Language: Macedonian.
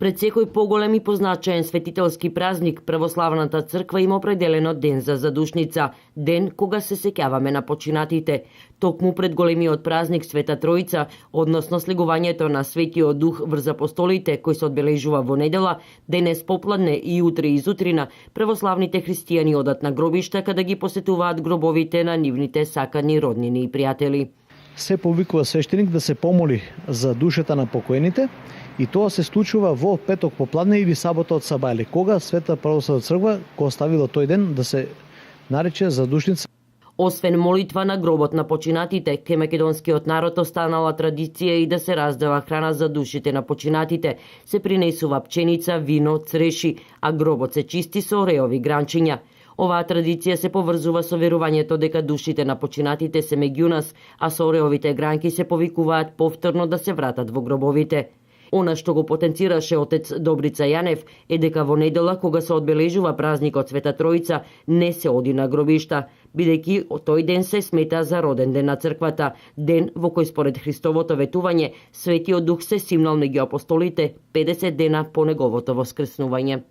Пред секој поголем и позначаен светителски празник, православната црква има определено ден за задушница, ден кога се сеќаваме на починатите. Токму пред големиот празник Света Троица, односно слегувањето на Светиот Дух врз апостолите, кој се одбележува во недела, денес попладне и утре изутрина, православните христијани одат на гробишта каде ги посетуваат гробовите на нивните сакани роднини и пријатели. Се повикува свештеник да се помоли за душата на покоените, и тоа се случува во петок попладне или сабота од сабајле, кога Света православна црква го оставила тој ден да се нарече задушница. Освен молитва на гробот на починатите, ке македонскиот народ останала традиција и да се раздава храна за душите на починатите. Се принесува пченица, вино, цреши, а гробот се чисти со ореови гранчиња. Оваа традиција се поврзува со верувањето дека душите на починатите се меѓу нас, а со ореовите гранки се повикуваат повторно да се вратат во гробовите. Она што го потенцираше отец Добрица Јанев е дека во недела кога се одбележува празникот Света Троица не се оди на гробишта, бидејќи тој ден се смета за роден ден на црквата, ден во кој според Христовото ветување Светиот Дух се симнал меѓу апостолите 50 дена по неговото воскреснување.